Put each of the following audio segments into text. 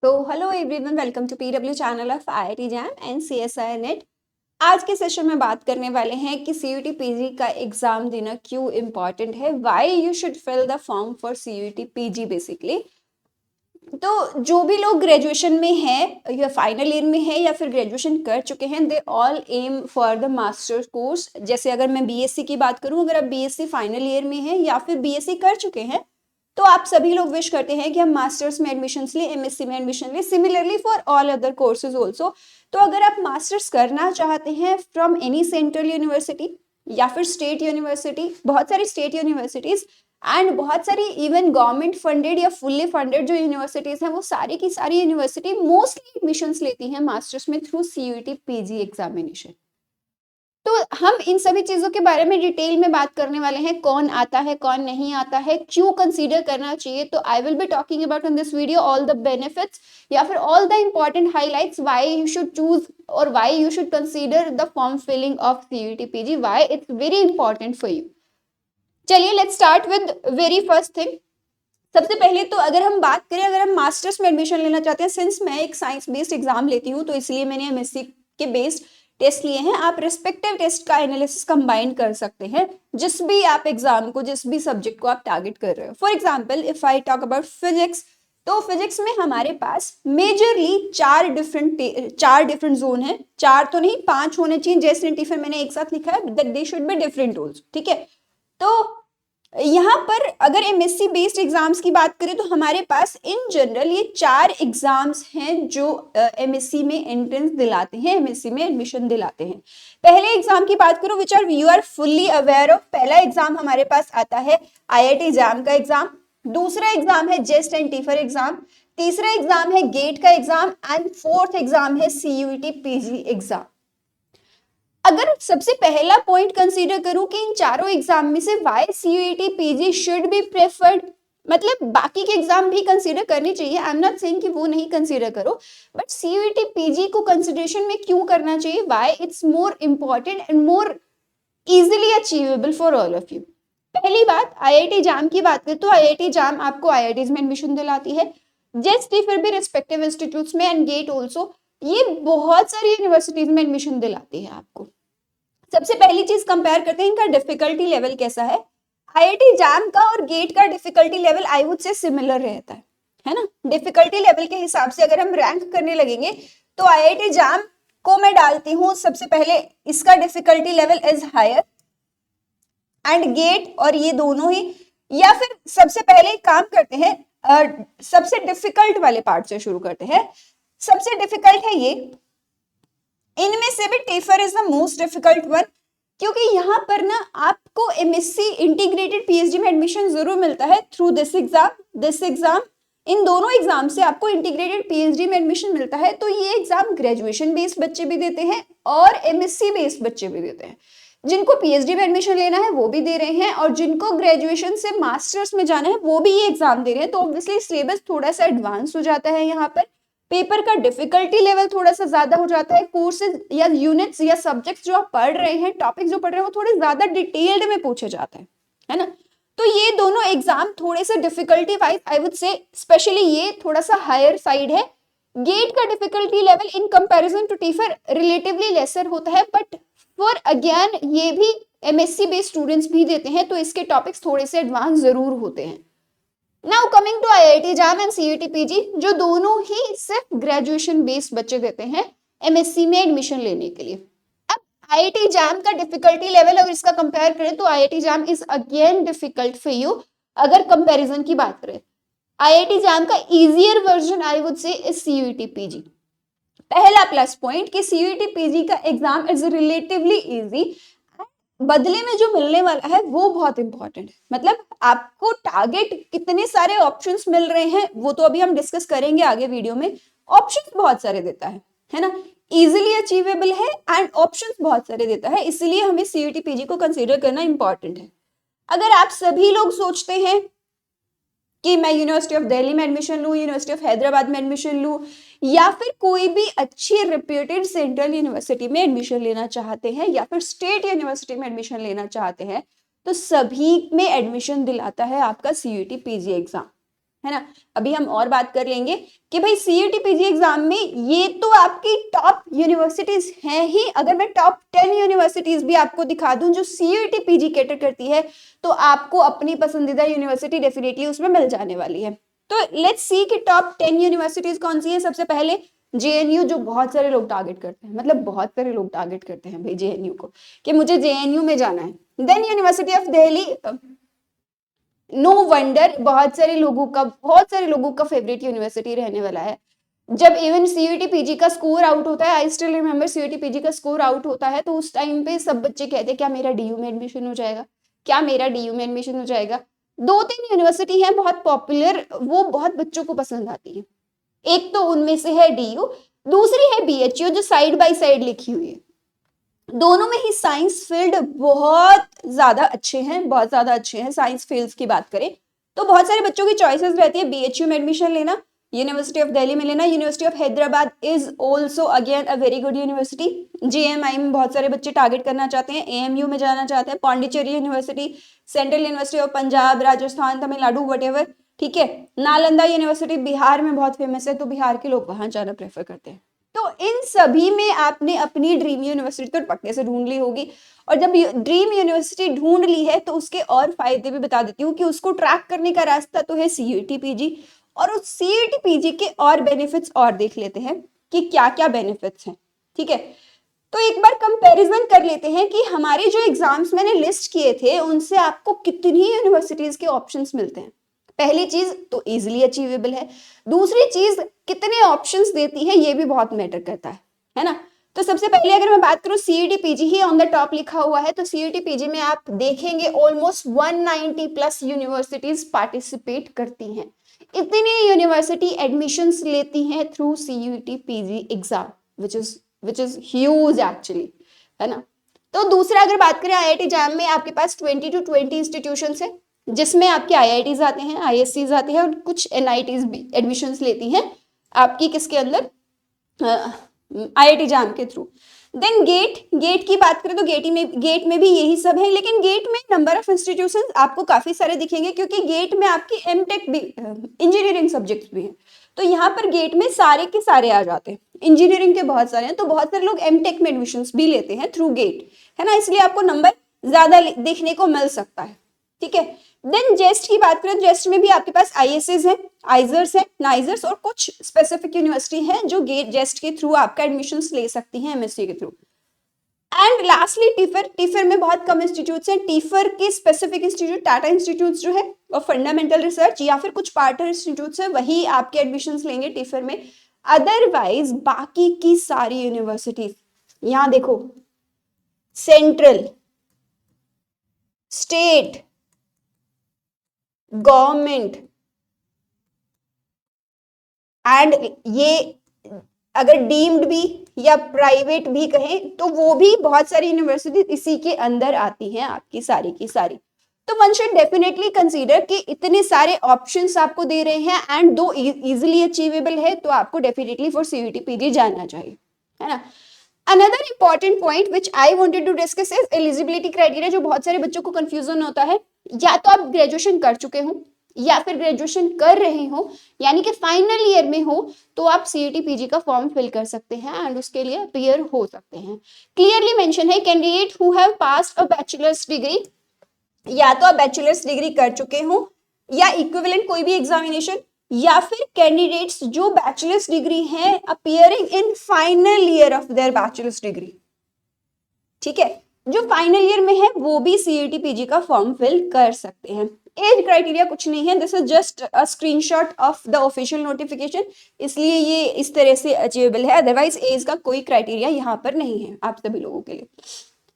तो hello everyone, welcome to PW channel of IIT JAM and CSI NET. आज के session में बात करने वाले हैं कि सीयूटी पीजी का एग्जाम देना क्यों इम्पॉर्टेंट है, why you should fill the form for CUET PG basically. तो जो भी लोग ग्रेजुएशन में हैं या फाइनल ईयर में है या फिर ग्रेजुएशन कर चुके हैं, they all aim for the masters course. जैसे अगर मैं बीएससी की बात करूं, अगर आप बीएससी फाइनल ईयर में हैं या फिर बीएससी कर चुके हैं तो आप सभी लोग विश करते हैं कि हम मास्टर्स में एडमिशन लिए, एमएससी में एडमिशन लिए, similarly for all other courses also. तो अगर आप मास्टर्स करना चाहते हैं फ्रॉम एनी सेंट्रल यूनिवर्सिटी या फिर स्टेट यूनिवर्सिटी, बहुत सारी स्टेट यूनिवर्सिटीज एंड बहुत सारी इवन गवर्नमेंट फंडेड या फुल्ली फंडेड जो यूनिवर्सिटीज हैं, वो सारी की सारी यूनिवर्सिटी मोस्टली एडमिशंस लेती हैं मास्टर्स में थ्रू सीयूटी पीजी एग्जामिनेशन। तो हम इन सभी चीजों के बारे में डिटेल में बात करने वाले हैं, कौन आता है कौन नहीं आता है, क्यों कंसीडर करना चाहिए। तो I will be talking about in this video all the benefits या फिर all the important highlights why you should choose और why you should consider the form filling of CUET PG, why it's very important for you. चलिए let's start with very first thing. सबसे पहले तो अगर हम बात करें, अगर हम मास्टर्स में एडमिशन लेना चाहते हैं, सिंस मैं एक साइंस बेस्ड एग्जाम लेती हूँ तो इसलिए मैंने एमएससी के बेस्ड टेस्ट लिए हैं। आप रिस्पेक्टिव टेस्ट का एनालिसिस कंबाइन कर सकते हैं जिस भी आप एग्जाम को, जिस भी सब्जेक्ट को आप टारगेट कर रहे हो। For example if I talk about physics, तो फिजिक्स में हमारे पास मेजरली चार डिफरेंट जोन है। चार तो नहीं, 5 होने चाहिए, जैसे टिफिन मैंने एक साथ लिखा है that they should be different roles, ठीक है। तो यहाँ पर अगर एमएससी बेस्ड एग्जाम्स की बात करें तो हमारे पास इन जनरल ये 4 एग्जाम्स हैं जो एमएससी में एंट्रेंस दिलाते हैं, एमएससी में एडमिशन दिलाते हैं। पहले एग्जाम की बात करूं which are you are fully aware of, पहला एग्जाम हमारे पास आता है आईआईटी जैम का एग्जाम, दूसरा एग्जाम है जेस्ट एंड टीफर एग्जाम, तीसरा एग्जाम है गेट का एग्जाम एंड फोर्थ एग्जाम है सीयूटी पीजी एग्जाम। अगर सबसे पहला पॉइंट कंसीडर करूं कि इन चारों एग्जाम में से why CUET PG should be preferred, मतलब बाकी के एग्जाम भी कंसीडर करनी चाहिए, आई एम नॉट सेइंग कि वो नहीं कंसीडर करो, बट सीयूईटी पीजी को कंसीडरेशन में क्यों करना चाहिए, why it's more important and more easily achievable for all of you. पहली बात, आईआईटी जैम की बात करें तो आईआईटी जैम आपको आईआईटीज में एडमिशन दिलाती है, जेएसटी फिर भी रिस्पेक्टिव इंस्टीट्यूट्स में एंड गेट ऑल्सो, ये बहुत सारी यूनिवर्सिटीज में एडमिशन दिलाती है आपको। सबसे पहली चीज कंपेयर करते हैं इनका डिफिकल्टी लेवल कैसा है। आईआईटी जैम का और गेट का डिफिकल्टी लेवल आई वुड से सिमिलर रहता है ना। डिफिकल्टी लेवल के हिसाब से अगर हम रैंक करने लगेंगे तो आईआईटी जैम को मैं डालती हूं सबसे पहले, इसका difficulty level is higher and GATE और ये दोनों ही, या फिर सबसे पहले काम करते हैं सबसे डिफिकल्ट वाले पार्ट से शुरू करते हैं। सबसे डिफिकल्ट है ये, इनमें से भी TIFR is the most difficult one, क्योंकि यहाँ पर ना आपको एमएससी इंटीग्रेटेड पीएचडी में एडमिशन जरूर मिलता है थ्रू दिस एग्जाम, इन दोनों एग्जाम से आपको इंटीग्रेटेड पीएचडी में एडमिशन मिलता है। तो ये एग्जाम ग्रेजुएशन बेस्ड बच्चे भी देते हैं और एमएससी बेस्ड बच्चे भी देते हैं। जिनको पीएचडी में एडमिशन लेना है वो भी दे रहे हैं और जिनको ग्रेजुएशन से मास्टर्स में जाना है वो भी ये एग्जाम दे रहे हैं। तो ऑब्वियसली सिलेबस थोड़ा सा एडवांस हो जाता है, यहाँ पर पेपर का डिफिकल्टी लेवल थोड़ा सा ज्यादा हो जाता है, कोर्सेज या यूनिट्स या सब्जेक्ट्स जो आप पढ़ रहे हैं, टॉपिक्स जो पढ़ रहे हैं वो थोड़े ज्यादा डिटेल्ड में पूछे जाते हैं, है ना। तो ये दोनों एग्जाम थोड़े से difficulty wise I would say specially ये थोड़ा सा हायर साइड है। गेट का difficulty level in comparison to TIFR relatively lesser होता है, बट फॉर अगेन ये भी एमएससी बेस्ड स्टूडेंट्स भी देते हैं तो इसके टॉपिक्स थोड़े से एडवांस जरूर होते हैं। Now coming to IIT JAM and CUET PG, जो दोनों ही सिर्फ ग्रेजुएशन बेस्ड बच्चे देते हैं एमएससी में एडमिशन लेने के लिए। अब आईआईटी जैम का डिफिकल्टी लेवल अगर इसका कंपेयर करें तो IIT JAM is again difficult for you. अगर कंपैरिजन की बात करें, आईआईटी जैम का easier version I would say is CUET PG. पहला प्लस पॉइंट कि सीयूटी पीजी का एग्जाम इज रिलेटिवली इजी, बदले में जो मिलने वाला है वो बहुत इंपॉर्टेंट है। मतलब आपको टारगेट कितने सारे ऑप्शंस मिल रहे हैं वो तो अभी हम डिस्कस करेंगे आगे वीडियो में। ऑप्शंस बहुत सारे देता है ना, इजीली अचीवेबल है एंड ऑप्शंस बहुत सारे देता है, इसलिए हमें सीयूटी पीजी को कंसीडर करना इंपॉर्टेंट है। अगर आप सभी लोग सोचते हैं कि मैं यूनिवर्सिटी ऑफ दिल्ली में एडमिशन लूँ, यूनिवर्सिटी ऑफ हैदराबाद में एडमिशन लूँ, या फिर कोई भी अच्छी रिप्यूटेड सेंट्रल यूनिवर्सिटी में एडमिशन लेना चाहते हैं या फिर स्टेट यूनिवर्सिटी में एडमिशन लेना चाहते हैं, तो सभी में एडमिशन दिलाता है आपका सीयूटी पीजी एग्जाम। है ना। अभी हम और बात कर लेंगे कि भाई सीईटी पीजी एग्जाम में ये तो आपकी टॉप यूनिवर्सिटीज हैं ही, अगर मैं टॉप 10 यूनिवर्सिटीज भी आपको दिखा दूं जो सीईटी पीजी कैटर करती है, तो आपको अपनी पसंदीदा यूनिवर्सिटी डेफिनेटली उसमें मिल जाने वाली है। तो लेट्स सी कि टॉप 10 यूनिवर्सिटीज कौन सी है। सबसे पहले जेएनयू, जो बहुत सारे लोग टारगेट करते हैं, मतलब बहुत सारे लोग टारगेट करते हैं भाई जेएनयू को कि मुझे जेएनयू में जाना है। Then University of Delhi, no wonder बहुत सारे लोगों का फेवरेट यूनिवर्सिटी रहने वाला है। जब इवन सीयूटी पीजी का स्कोर आउट होता है, I still remember CUET PG का स्कोर आउट होता है, तो उस टाइम पे सब बच्चे कहते हैं क्या मेरा डीयू में एडमिशन हो जाएगा, क्या मेरा डीयू में एडमिशन हो जाएगा। 2-3 यूनिवर्सिटी है बहुत पॉपुलर, वो बहुत बच्चों को पसंद आती है। एक तो उनमें से है डीयू, दूसरी है बीएचयू जो साइड बाय साइड लिखी हुई है। दोनों में ही साइंस फील्ड बहुत ज्यादा अच्छे हैं, साइंस फील्ड्स की बात करें तो बहुत सारे बच्चों की चॉइसेस रहती है बीएचयू में एडमिशन लेना, यूनिवर्सिटी ऑफ दिल्ली में लेना। University of Hyderabad is also again a very good university. JMI में बहुत सारे बच्चे टारगेट करना चाहते हैं, एएमयू में जाना चाहते हैं, Pondicherry university, central university of Punjab, Rajasthan, Tamil Nadu, whatever, ठीक है। नालंदा यूनिवर्सिटी बिहार में बहुत फेमस है, तो बिहार के लोग वहां जाना प्रेफर करते हैं। तो इन सभी में आपने अपनी ड्रीम यूनिवर्सिटी तो पक्के से ढूंढ ली होगी, और जब ड्रीम यूनिवर्सिटी ढूंढ ली है तो उसके और फायदे भी बता देती हूँ कि उसको ट्रैक करने का रास्ता तो है सीईटी पीजी, और उस सीईटी पीजी के और बेनिफिट्स और देख लेते हैं कि क्या क्या बेनिफिट्स हैं, ठीक है। तो एक बार कंपैरिजन कर लेते हैं कि हमारे जो एग्जाम्स मैंने लिस्ट किए थे उनसे आपको कितनी यूनिवर्सिटीज के ऑप्शंस मिलते हैं। पहली चीज तो इजीली अचीवेबल है, दूसरी चीज कितने ऑप्शंस देती है ये भी बहुत मैटर करता है ना। तो सबसे पहले अगर मैं बात करूं CET PG he on the top लिखा हुआ है, तो सीईटी पीजी में आप देखेंगे ऑलमोस्ट 190 प्लस यूनिवर्सिटीज पार्टिसिपेट करती हैं। इतनी यूनिवर्सिटी एडमिशंस लेती हैं through CET PG exam, which is huge actually, है ना। तो दूसरा अगर बात करें आईआईटी जैम में आपके पास 20 to 20 इंस्टीट्यूशंस है, जिसमें आपके आईआईटीज आते हैं, आईएससीज आते हैं, और कुछ एनआईटीज भी एडमिशंस लेती हैं आपकी किसके अंदर, आईआईटी जैम के थ्रू। देन गेट की बात करें तो गेट में भी यही सब है, लेकिन गेट में नंबर ऑफ इंस्टीट्यूशंस आपको काफी सारे दिखेंगे क्योंकि गेट में आपकी एमटेक भी, इंजीनियरिंग सब्जेक्ट्स भी हैं, तो यहाँ पर गेट में सारे के सारे आ जाते हैं। इंजीनियरिंग के बहुत सारे हैं, तो बहुत सारे लोग एमटेक में एडमिशंस भी लेते हैं थ्रू गेट, है ना, इसलिए आपको नंबर ज्यादा देखने को मिल सकता है, ठीक है। देन जेस्ट की बात करें, जेस्ट में भी आपके पास आईएसएस है, आइजर्स है, नाइजर्स, और कुछ स्पेसिफिक यूनिवर्सिटी है जो गेट जेस्ट के थ्रू आपका एडमिशंस ले सकती हैं एमएससी के थ्रू। एंड लास्टली टीफर में बहुत कम इंस्टीट्यूट्स हैं। टीफर के स्पेसिफिक इंस्टीट्यूट टाटा इंस्टीट्यूट जो है और फंडामेंटल रिसर्च या फिर कुछ पार्टनर इंस्टीट्यूट्स है वही आपके एडमिशंस लेंगे टीफर में। अदरवाइज बाकी की सारी यूनिवर्सिटीज, यहां देखो, सेंट्रल, स्टेट, गवर्नमेंट, एंड ये अगर डीम्ड भी या प्राइवेट भी कहें तो वो भी बहुत सारी यूनिवर्सिटी इसी के अंदर आती हैं आपकी सारी की सारी। तो वन शुड डेफिनेटली कंसीडर कि इतने सारे ऑप्शंस आपको दे रहे हैं एंड दो इजीली अचीवेबल है, तो आपको डेफिनेटली फॉर सीईटी पीजी जाना चाहिए, है ना। Another important point which I wanted to discuss is eligibility criteria, जो बहुत सारे बच्चों को कंफ्यूजन होता है। या तो आप ग्रेजुएशन कर चुके हो या फिर ग्रेजुएशन कर रहे हो, यानी कि फाइनल ईयर में हो, तो आप सीईटी पीजी का फॉर्म फिल कर सकते हैं एंड उसके लिए अपीयर हो सकते हैं। क्लियरली मेंशन है candidate who have passed a bachelors degree, या तो आप बैचलर्स डिग्री कर चुके हो या इक्विवेलेंट कोई भी एग्जामिनेशन, या फिर कैंडिडेट्स जो बैचलर्स डिग्री है appearing in final year of their bachelors degree, ठीक है। जो फाइनल ईयर में है वो भी सीईटी पीजी का फॉर्म फिल कर सकते हैं। एज क्राइटेरिया कुछ नहीं है, this is just a screenshot of the official notification, इसलिए ये इस तरह से अचीवेबल है, अदरवाइज एज का कोई क्राइटेरिया यहाँ पर नहीं है आप सभी लोगों के लिए,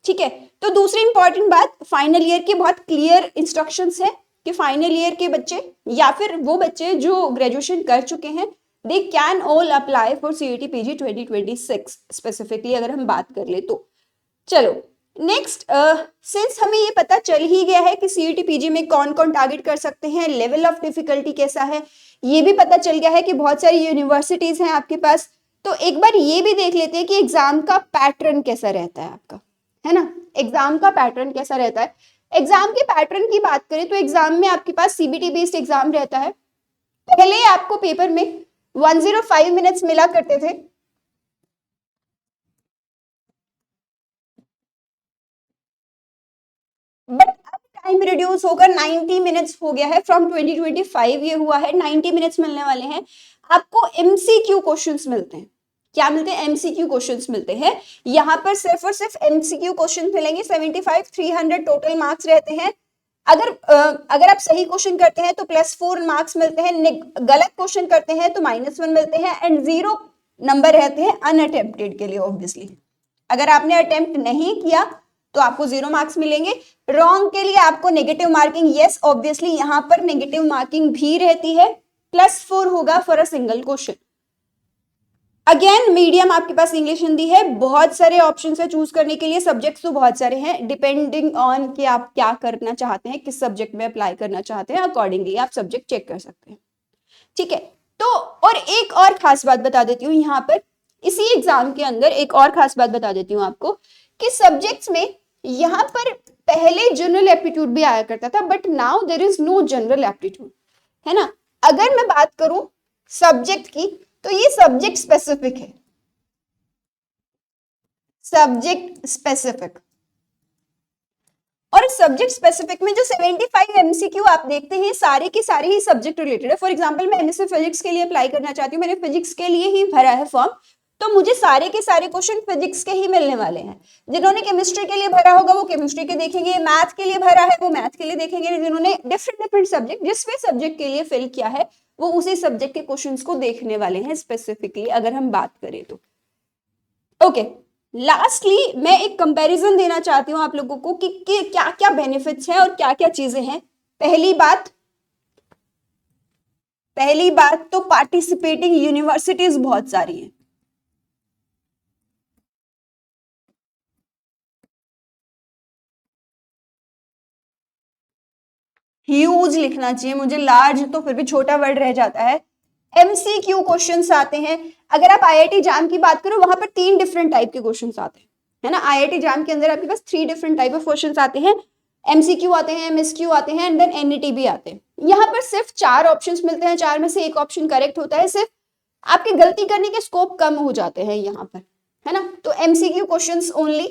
ठीक है। तो दूसरी इंपॉर्टेंट बात, फाइनल ईयर की बहुत क्लियर इंस्ट्रक्शंस है कि फाइनल ईयर के बच्चे या फिर वो बच्चे जो ग्रेजुएशन कर चुके हैं, they can all apply for CET PG 2026 specifically अगर हम बात कर ले तो। चलो नेक्स्ट, सिंस हमें ये पता चल ही गया है कि सीईटी पीजी में कौन कौन टारगेट कर सकते हैं, लेवल ऑफ डिफिकल्टी कैसा है, ये भी पता चल गया है कि बहुत सारी यूनिवर्सिटीज हैं आपके पास, तो एक बार ये भी देख लेते हैं कि एग्जाम का पैटर्न कैसा रहता है आपका, है ना। एग्जाम का पैटर्न कैसा रहता है। एग्जाम के पैटर्न की बात करें तो एग्जाम में आपके पास सीबीटी बेस्ड एग्जाम रहता है, पहले आपको पेपर में 105 मिनट्स मिला करते थे, बट अब टाइम रिड्यूस होकर 90 मिनट्स हो गया है। फ्रॉम 2025 ये हुआ है, 90 मिनट्स मिलने वाले हैं। आपको एमसीक्यू क्वेश्चंस मिलते हैं। क्या मिलते हैं? एमसीक्यू क्वेश्चंस मिलते हैं। यहाँ पर सिर्फ और सिर्फ एमसीक्यू क्वेश्चंस मिलेंगे। 75 300 टोटल मार्क्स रहते हैं। अगर आप सही क्वेश्चन करते हैं तो +4 मार्क्स मिलते हैं, गलत क्वेश्चन करते हैं तो -1 मिलते हैं, एंड 0 नंबर रहते हैं अनअटेम्प्टेड के लिए। ऑब्वियसली अगर आपने अटेम्प्ट नहीं किया तो आपको 0 मार्क्स मिलेंगे। रॉन्ग के लिए आपको नेगेटिव मार्किंग, यस ऑब्वियसली यहाँ पर नेगेटिव मार्किंग भी रहती है, +4 होगा for a single question. Again medium आपके पास इंग्लिश हिंदी है, बहुत सारे ऑप्शन है चूज करने के लिए, सब्जेक्ट्स तो बहुत सारे हैं, डिपेंडिंग ऑन कि आप क्या करना चाहते हैं, किस सब्जेक्ट में अप्लाई करना चाहते हैं, अकॉर्डिंगली आप सब्जेक्ट चेक कर सकते हैं। ठीक है, तो और एक और खास बात बता देती हूँ यहाँ पर, इसी एग्जाम के अंदर एक और खास बात बता देती हूँ आपको कि सब्जेक्ट्स में यहाँ पर पहले जनरल एप्टीट्यूड भी आया करता था, but now there is no general aptitude, है ना। अगर मैं बात करूं सब्जेक्ट की तो ये सब्जेक्ट स्पेसिफिक है, सब्जेक्ट स्पेसिफिक। और सब्जेक्ट स्पेसिफिक में जो 75 एमसीक्यू आप देखते हैं सारे के सारे ही सब्जेक्ट रिलेटेड है। फॉर एग्जांपल मैं एमएससी फिजिक्स के लिए अप्लाई करना चाहती हूँ, मैंने फिजिक्स के लिए ही भरा है फॉर्म, तो मुझे सारे के सारे क्वेश्चन फिजिक्स के ही मिलने वाले हैं। जिन्होंने केमिस्ट्री के लिए भरा होगा वो केमिस्ट्री के देखेंगे, मैथ के लिए भरा है वो मैथ के लिए देखेंगे, जिन्होंने डिफरेंट सब्जेक्ट जिस भी सब्जेक्ट के लिए फिल किया है वो उसी सब्जेक्ट के क्वेश्चंस को देखने वाले हैं स्पेसिफिकली, अगर हम बात करें तो। ओके, लास्टली मैं एक कंपैरिजन देना चाहती हूं आप लोगों को कि क्या क्या बेनिफिट्स हैं और क्या क्या चीजें हैं। पहली बात तो पार्टिसिपेटिंग यूनिवर्सिटीज बहुत सारी हैं। ह्यूज लिखना चाहिए मुझे, लार्ज तो फिर भी छोटा वर्ड रह जाता है। एमसीक्यू क्वेश्चंस आते हैं। अगर आप आईआईटी जाम की बात करो वहां पर 3 डिफरेंट टाइप के क्वेश्चंस आते हैं, है ना। आईआईटी जाम के अंदर आपके पास 3 डिफरेंट टाइप ऑफ क्वेश्चंस आते हैं, एमसीक्यू आते हैं, एमएसक्यू आते हैं, एंड देन एनईटी भी आते हैं। यहाँ पर सिर्फ 4 ऑप्शंस मिलते हैं, 4 में से एक ऑप्शन करेक्ट होता है, सिर्फ आपके गलती करने के स्कोप कम हो जाते हैं यहाँ पर, है ना। तो एमसीक्यू क्वेश्चंस ओनली।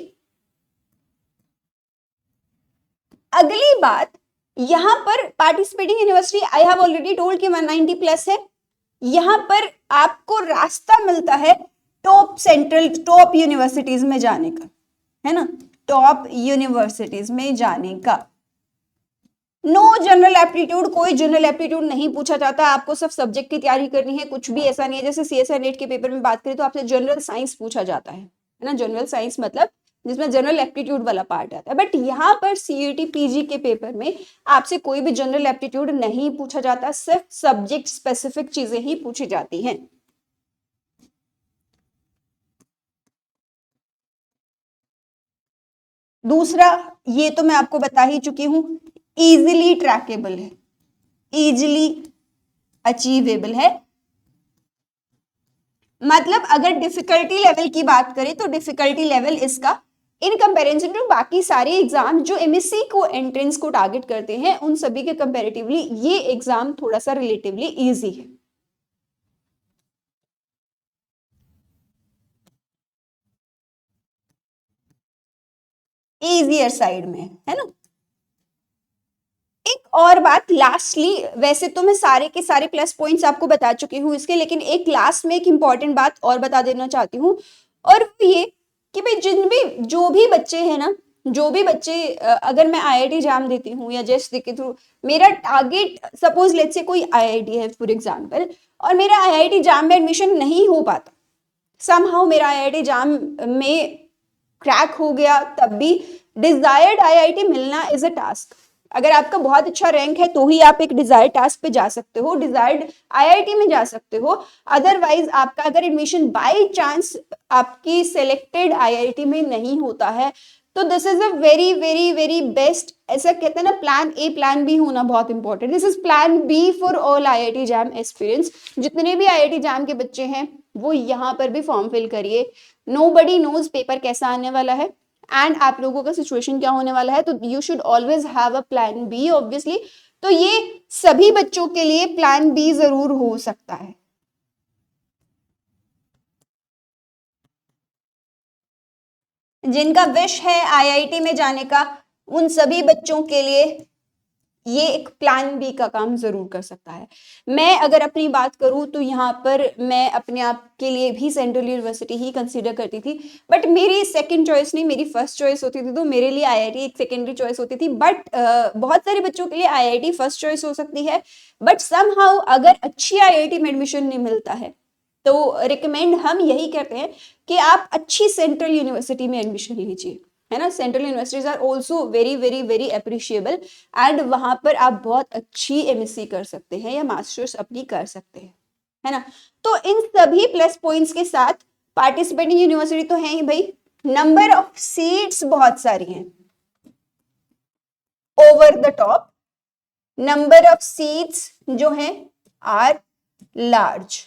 अगली बात, यहाँ पर participating university I have already told कि 190 प्लस है। यहाँ पर आपको रास्ता मिलता है टॉप यूनिवर्सिटीज में जाने का, है ना, टॉप यूनिवर्सिटीज में जाने का। नो जनरल एप्टीट्यूड, कोई जनरल एप्टीट्यूड नहीं पूछा जाता, आपको सिर्फ सब्जेक्ट की तैयारी करनी है, कुछ भी ऐसा नहीं है। जैसे सीएसआई नेट के पेपर में बात करें तो आपसे जनरल साइंस पूछा जाता है ना, जनरल साइंस मतलब जिसमें जनरल एप्टीट्यूड वाला पार्ट आता है। बट यहाँ पर सीयूटी पीजी के पेपर में आपसे कोई भी जनरल एप्टीट्यूड नहीं पूछा जाता, सिर्फ सब्जेक्ट स्पेसिफिक चीजें ही पूछी जाती हैं। दूसरा, ये तो मैं आपको बता ही चुकी हूं, इजिली ट्रैकेबल है, इजिली अचीवेबल है। मतलब अगर डिफिकल्टी लेवल की बात करें तो डिफिकल्टी लेवल इसका इन कंपैरिजन टू बाकी सारे एग्जाम जो एमएससी को एंट्रेंस को टारगेट करते हैं उन सभी के कंपैरेटिवली ये एग्जाम थोड़ा सा रिलेटिवली इजी है। इजियर साइड में, है ना। एक और बात लास्टली, वैसे तो मैं सारे के सारे प्लस पॉइंट्स आपको बता चुकी हूँ इसके, लेकिन एक लास्ट में एक इंपॉर्टेंट बात और बता देना चाहती हूँ, और ये कि भाई जो भी बच्चे हैं ना, जो भी बच्चे अगर मैं आईआईटी एग्जाम देती हूँ या जेस्ट के थ्रू मेरा टारगेट, सपोज लेट्स से कोई आईआईटी है फॉर एग्जांपल, और मेरा आईआईटी एग्जाम में एडमिशन नहीं हो पाता, समहाउ मेरा आईआईटी एग्जाम में क्रैक हो गया, तब भी डिजायर्ड आईआईटी मिलना इज अ टास्क। अगर आपका बहुत अच्छा रैंक है तो ही आप एक डिजायर्ड टास्क पे जा सकते हो, डिजायर्ड आईआईटी में जा सकते हो। अदरवाइज आपका अगर एडमिशन बाय चांस आपकी सिलेक्टेड आईआईटी में नहीं होता है तो this is a very very very best, ऐसा कहते हैं ना प्लान ए प्लान बी होना बहुत important, this is plan B for all IIT exam aspirants. जितने भी आईआईटी एग्जाम के बच्चे हैं वो यहाँ पर भी फॉर्म फिल करिए। नोबडी नोज पेपर कैसा आने वाला है एंड आप लोगों का सिचुएशन क्या होने वाला है, तो you should always have a plan B obviously, तो ये सभी बच्चों के लिए प्लान बी जरूर हो सकता है। जिनका विश है आईआईटी में जाने का, उन सभी बच्चों के लिए ये एक प्लान बी का काम जरूर कर सकता है। मैं अगर अपनी बात करूं तो यहाँ पर मैं अपने आप के लिए भी सेंट्रल यूनिवर्सिटी ही कंसीडर करती थी, बट मेरी सेकंड चॉइस नहीं, मेरी फर्स्ट चॉइस होती थी, तो मेरे लिए आईआईटी एक सेकेंडरी चॉइस होती थी। बट बहुत सारे बच्चों के लिए आईआईटी फर्स्ट चॉइस हो सकती है, बट समहाउ अगर अच्छी आईआईटी में एडमिशन नहीं मिलता है तो रिकमेंड हम यही करते हैं कि आप अच्छी सेंट्रल यूनिवर्सिटी में एडमिशन लीजिए, है ना। Central universities are also very very very appreciable, and वहां पर आप बहुत अच्छी एमएससी कर सकते हैं या मास्टर्स अपनी कर सकते हैं, है ना। तो इन सभी प्लस पॉइंट्स के साथ पार्टिसिपेटिंग यूनिवर्सिटी तो है ही भाई, नंबर ऑफ सीट्स बहुत सारी हैं, over the top number of seats जो है आर लार्ज,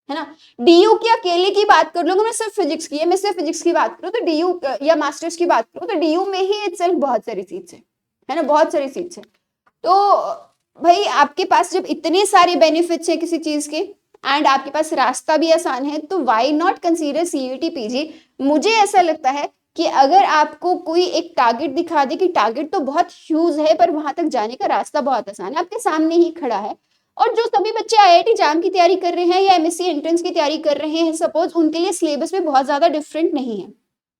है ना। डीयू की अकेले की बात कर लो, मैं सिर्फ फिजिक्स की है, मैं सिर्फ फिजिक्स की बात करूं तो डीयू या मास्टर्स की बात करूं तो डीयू में ही इटसेल्फ बहुत सारी सीट्स है ना, बहुत सारी सीट्स है। तो भाई आपके पास जब इतने सारे बेनिफिट्स है किसी चीज के एंड आपके पास रास्ता भी आसान है, तो why not consider CUET PG. मुझे ऐसा लगता है कि अगर आपको कोई एक टारगेट दिखा दे कि टारगेट तो बहुत ह्यूज है पर वहां तक जाने का रास्ता बहुत आसान है, आपके सामने ही खड़ा है, और जो सभी बच्चे आईआईटी जैम की तैयारी कर रहे हैं या एमएससी एंट्रेंस की तैयारी कर रहे हैं, सपोज उनके लिए सिलेबस में बहुत ज्यादा डिफरेंट नहीं है,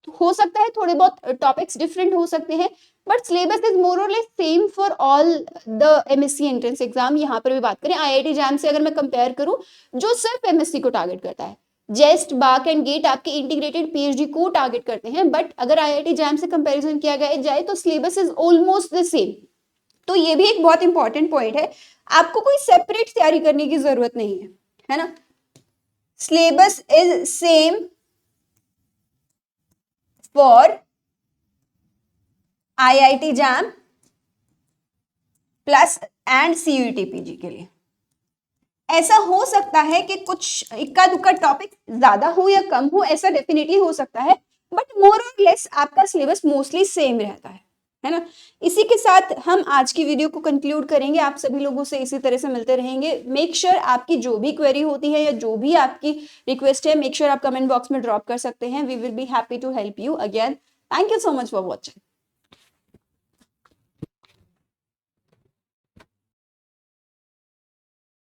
तो हो सकता है थोड़े बहुत टॉपिक्स डिफरेंट हो सकते हैं, बट सिलेबस इज मोर और less same for all the MSc entrance exam. यहाँ पर भी बात करें आईआईटी जैम से, अगर मैं कंपेयर करूं जो सिर्फ एमएससी को टारगेट करता है, जेस्ट बाक एंड गेट आपके इंटीग्रेटेड पीएचडी को टारगेट करते हैं, बट अगर आईआईटी जैम से कंपैरिजन किया जाए तो syllabus is almost the same. तो ये भी एक बहुत इंपॉर्टेंट पॉइंट है, आपको कोई सेपरेट तैयारी करने की जरूरत नहीं है ना। Syllabus is same for IIT jam plus and CUET PG के लिए। ऐसा हो सकता है कि कुछ इक्का दुक्का टॉपिक ज्यादा हो या कम हो, ऐसा डेफिनेटली हो सकता है, बट मोर और लेस आपका सिलेबस मोस्टली सेम रहता है ना। इसी के साथ हम आज की वीडियो को कंक्लूड करेंगे, आप सभी लोगों से इसी तरह से मिलते रहेंगे। मेक श्योर आपकी जो भी क्वेरी होती है या जो भी आपकी रिक्वेस्ट है, मेक श्योर आप कमेंट बॉक्स में ड्रॉप कर सकते हैं। We will be happy to help you again. Thank you so much for watching.